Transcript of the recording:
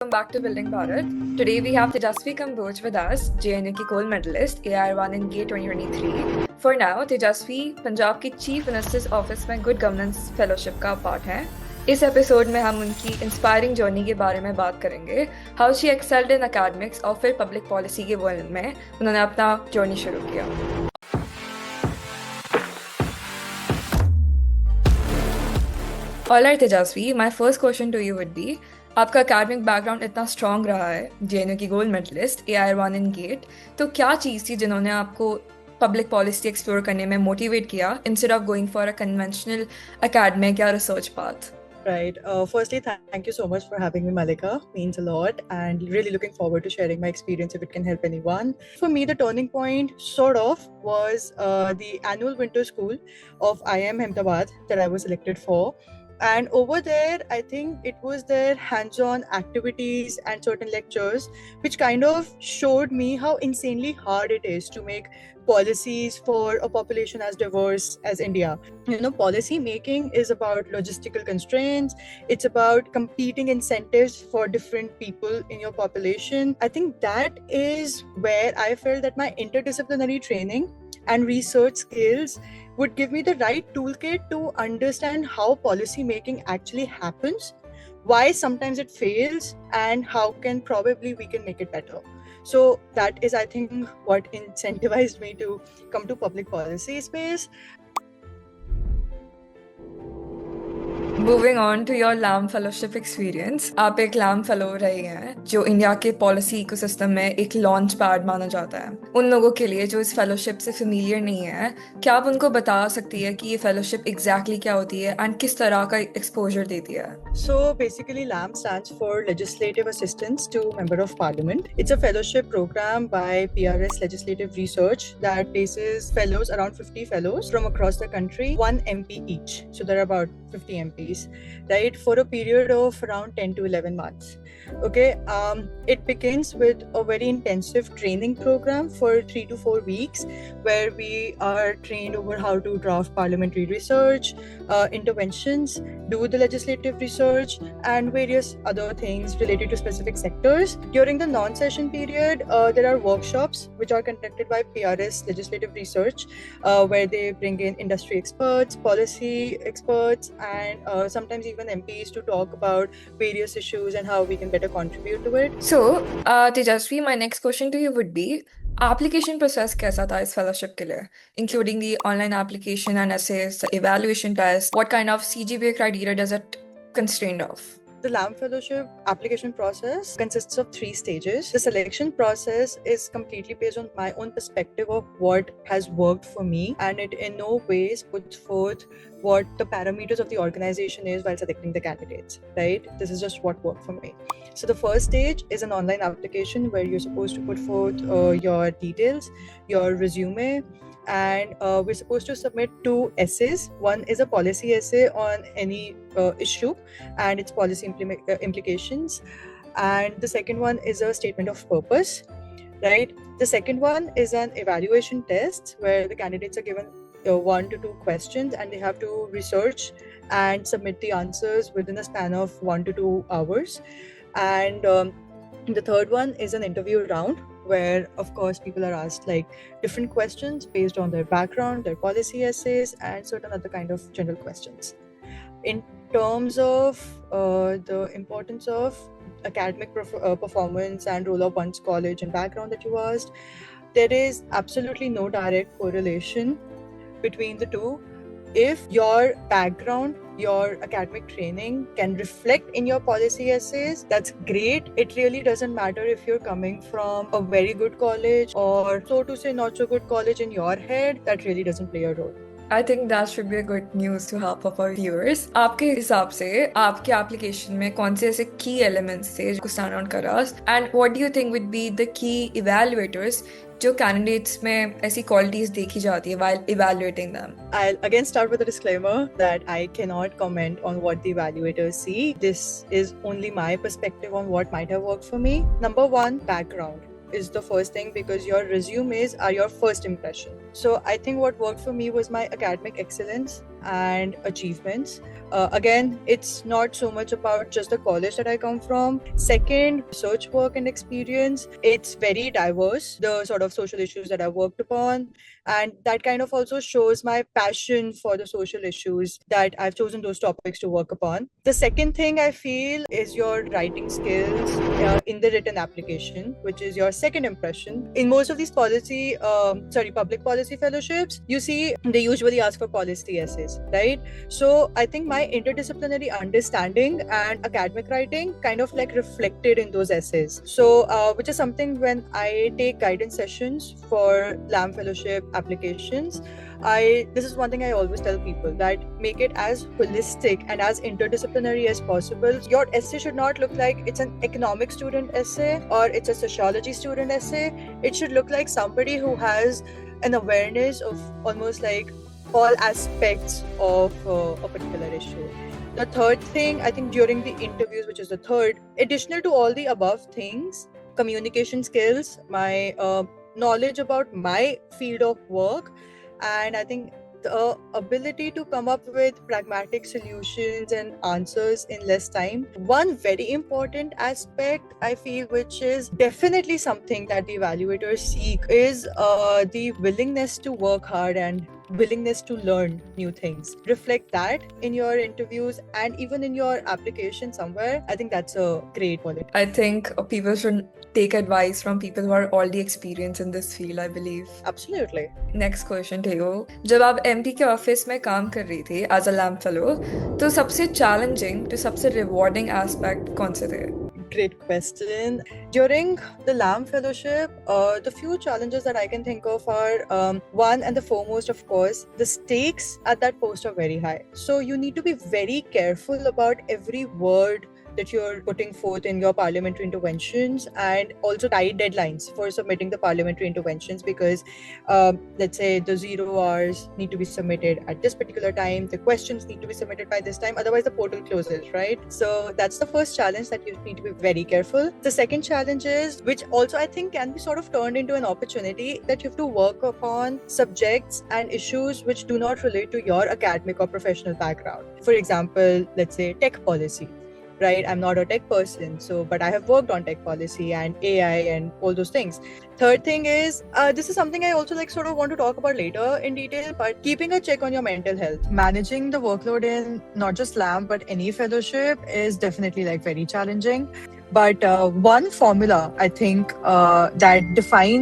welcome back to Building Bharat. Today we have Tejasvi Kamboj with us, JNU की gold medalist, AR1 in GATE 2023. For now, Tejasvi Punjab की chief minister's office में good governance fellowship का part है. इस episode में हम उनकी inspiring journey के बारे में बात करेंगे. How she excelled in academics और फिर पब्लिक पॉलिसी के वर्ल्ड में उन्होंने अपना जर्नी शुरू किया. Alright Tejasvi, my first question to you would be, आपका academic background इतना strong रहा है, JNU की gold medalist, AR1 in GATE, तो क्या चीज़ थी जिन्होंने आपको public policy explore करने में motivate किया instead of going for a conventional academic या research path? Right. Firstly, thank you so much for having me, Malika. Means a lot, and really looking forward to sharing my experience if it can help anyone. For me, the turning point sort of was the annual winter school of IIM Ahmedabad that I was selected for. And over there, I think it was their hands-on activities and certain lectures which kind of showed me how insanely hard it is to make policies for a population as diverse as India. You know, policy making is about logistical constraints. It's about competing incentives for different people in your population. I think that is where I felt that my interdisciplinary training and research skills would give me the right toolkit to understand how policy making actually happens, why sometimes it fails, and how probably we can make it better. So that is, I think, what incentivized me to come to public policy space. Moving on to your LAM fellowship experience, आप एक LAM fellow रहे हैं जो India के policy ecosystem में एक launch pad माना जाता है. उन लोगों के लिए जो इस फेलोशिप से फेमिलियर नहीं है, क्या आप उनको बता सकती है कि ये फेलोशिप एग्जैक्टली क्या होती है एंड किस तरह का एक्सपोजर देती है? So basically, LAM stands for Legislative Assistance to Member of Parliament. It's a fellowship program by PRS Legislative Research that places fellows, around 50 fellows from across the country, 1 MP each. So there are about 50 MPs, right, for a period of around 10 to 11 months. Okay, it begins with a very intensive training program for 3 to 4 weeks where we are trained over how to draft parliamentary research, interventions, do the legislative research, and various other things related to specific sectors. During the non-session period, there are workshops which are conducted by PRS Legislative Research where they bring in industry experts, policy experts, and sometimes even MPs to talk about various issues and how we can better contribute to it. So, Tejasvi, my next question to you would be, application process कैसा था इस fellowship के लिए, including the online application and essays, the evaluation test, what kind of CGPA criteria does it constrained of? The LAM Fellowship application process consists of 3 stages. The selection process is completely based on my own perspective of what has worked for me, and it in no ways puts forth what the parameters of the organization is while selecting the candidates, right? This is just what worked for me. So the first stage is an online application where you're supposed to put forth your details, your resume, and we're supposed to submit 2 essays. One is a policy essay on any issue and its policy implications, and the second one is a statement of purpose, right? The second one is an evaluation test where the candidates are given 1 to 2 questions and they have to research and submit the answers within a span of 1 to 2 hours. And the third one is an interview round where, of course, people are asked like different questions based on their background, their policy essays, and certain other kind of general questions. In terms of the importance of academic performance and role of one's college and background that you asked, there is absolutely no direct correlation between the two. If your background, your academic training can reflect in your policy essays, that's great. It really doesn't matter if you're coming from a very good college or, so to say, not so good college in your head. That really doesn't play a role. I think that should be a good news to help of our viewers. आपके हिसाब से आपके application में कौन से ऐसे key elements थे जो stand out कर रहा, and what do you think would be the key evaluators जो candidates में ऐसी qualities देखी जाती है while evaluating them? I'll again start with a disclaimer that I cannot comment on what the evaluators see. This is only my perspective on what might have worked for me. Number 1, background is the first thing, because your resumes are your first impression. So I think what worked for me was my academic excellence and achievements. Again, it's not so much about just the college that I come from. Second, research work and experience. It's very diverse, the sort of social issues that I worked upon. And that kind of also shows my passion for the social issues that I've chosen those topics to work upon. The second thing I feel is your writing skills in the written application, which is your second impression. In most of these public policy fellowships, you see they usually ask for policy essays, right? So I think my interdisciplinary understanding and academic writing kind of like reflected in those essays. So which is something when I take guidance sessions for LAM fellowship applications, this is one thing I always tell people, that make it as holistic and as interdisciplinary as possible. Your essay should not look like it's an economics student essay or it's a sociology student essay. It should look like somebody who has an awareness of almost like all aspects of a particular issue. The third thing, I think during the interviews, which is the third, additional to all the above things, communication skills, my knowledge about my field of work, and I think the ability to come up with pragmatic solutions and answers in less time. One very important aspect I feel, which is definitely something that the evaluators seek, is the willingness to work hard and willingness to learn new things. Reflect that in your interviews and even in your application somewhere. I think that's a great quality. I think people should take advice from people who are already experienced in this field, I believe. Absolutely. Next question to you. जब आप MD के office में काम कर रही थी as a LAM fellow, तो सबसे challenging to सबसे rewarding aspect कौन से थे? Great question. During the LAM fellowship, the few challenges that I can think of are one and the foremost, of course, the stakes at that post are very high. So you need to be very careful about every word that you're putting forth in your parliamentary interventions, and also tight deadlines for submitting the parliamentary interventions, because let's say the 0 hours need to be submitted at this particular time, the questions need to be submitted by this time, otherwise the portal closes, right? So that's the first challenge, that you need to be very careful. The second challenge is, which also I think can be sort of turned into an opportunity, that you have to work upon subjects and issues which do not relate to your academic or professional background. For example, let's say tech policy. Right, I'm not a tech person, but I have worked on tech policy and AI and all those things. Third thing is, this is something I also sort of want to talk about later in detail, but keeping a check on your mental health. Managing the workload in not just LAM but any fellowship is definitely very challenging. But one formula I think that defines